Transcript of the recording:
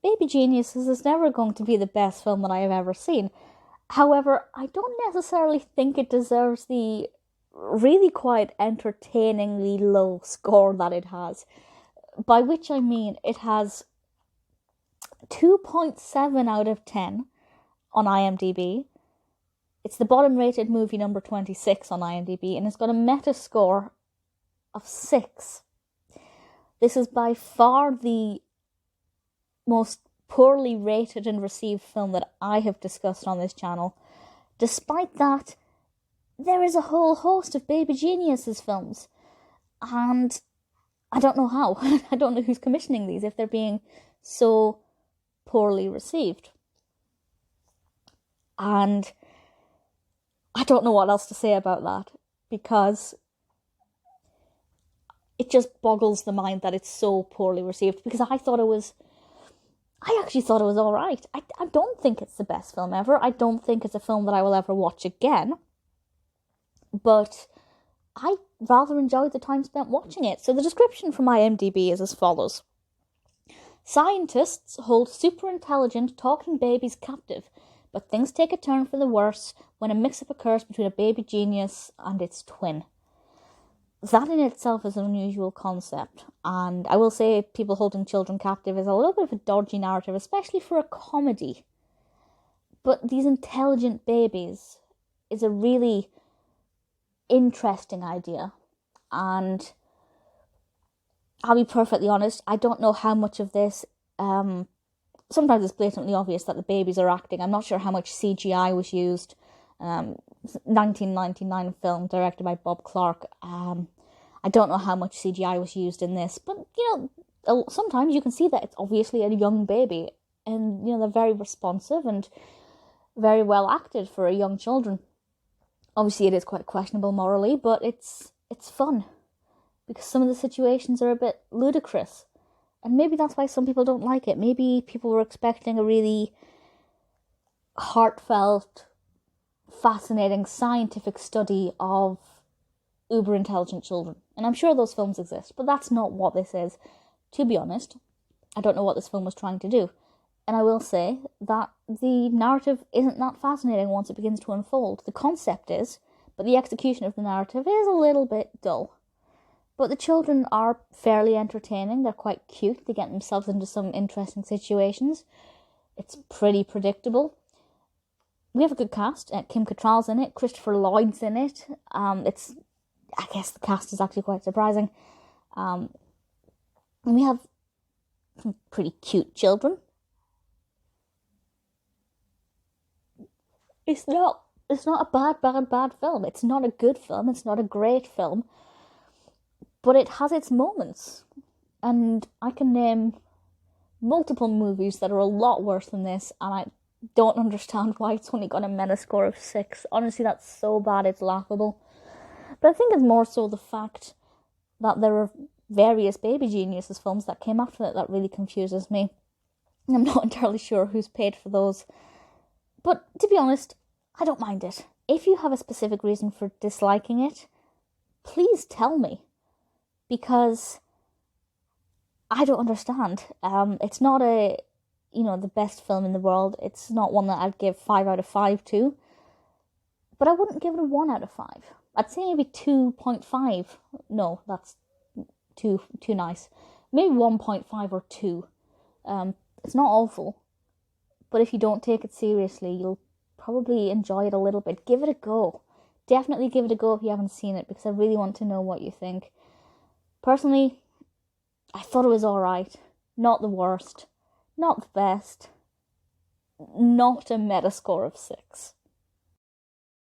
Baby Geniuses is never going to be the best film that I have ever seen. However, I don't necessarily think it deserves the really quite entertainingly low score that it has. By which I mean it has 2.7 out of 10 on IMDb. It's the bottom rated movie number 26 on IMDb, and it's got a Metascore of 6. This is by far the most poorly rated and received film that I have discussed on this channel. Despite that, there is a whole host of Baby Geniuses films, and I don't know how. I don't know who's commissioning these if they're being so poorly received. And I don't know what else to say about that, because it just boggles the mind that it's so poorly received, because I actually thought it was alright. I don't think it's the best film ever. I don't think it's a film that I will ever watch again. But I rather enjoyed the time spent watching it. So the description from IMDb is as follows. Scientists hold super intelligent talking babies captive, but things take a turn for the worse when a mix-up occurs between a baby genius and its twin. That in itself is an unusual concept, and I will say people holding children captive is a little bit of a dodgy narrative, especially for a comedy. But these intelligent babies is a really interesting idea, and I'll be perfectly honest, I don't know how much of this, sometimes it's blatantly obvious that the babies are acting. I'm not sure how much CGI was used. 1999 film directed by Bob Clark. I don't know how much CGI was used in this, but sometimes you can see that it's obviously a young baby, and they're very responsive and very well acted for young children. Obviously, it is quite questionable morally, but it's fun because some of the situations are a bit ludicrous, and maybe that's why some people don't like it. Maybe people were expecting a really heartfelt, fascinating scientific study of uber intelligent children, and I'm sure those films exist, but that's not what this is. To be honest, I don't know what this film was trying to do, and I will say that the narrative isn't that fascinating once it begins to unfold. The concept is, but the execution of the narrative is a little bit dull. But the children are fairly entertaining. They're quite cute. They get themselves into some interesting situations. It's pretty predictable. We have a good cast. Kim Cattrall's in it. Christopher Lloyd's in it. I guess the cast is actually quite surprising. And we have some pretty cute children. It's not a bad film. It's not a good film. It's not a great film. But it has its moments. And I can name multiple movies that are a lot worse than this, and I don't understand why it's only got a Metascore of 6. Honestly, that's so bad, it's laughable. But I think it's more so the fact that there are various Baby Geniuses films that came after that really confuses me. I'm not entirely sure who's paid for those. But to be honest, I don't mind it. If you have a specific reason for disliking it, please tell me. Because I don't understand. It's not the best film in the world. It's not one that I'd give 5 out of 5 to. But I wouldn't give it a 1 out of 5. I'd say maybe 2.5. No, that's too nice. Maybe 1.5 or 2. It's not awful. But if you don't take it seriously, you'll probably enjoy it a little bit. Give it a go. Definitely give it a go if you haven't seen it, because I really want to know what you think. Personally, I thought it was alright. Not the worst. Not the best. Not a Metascore of 6.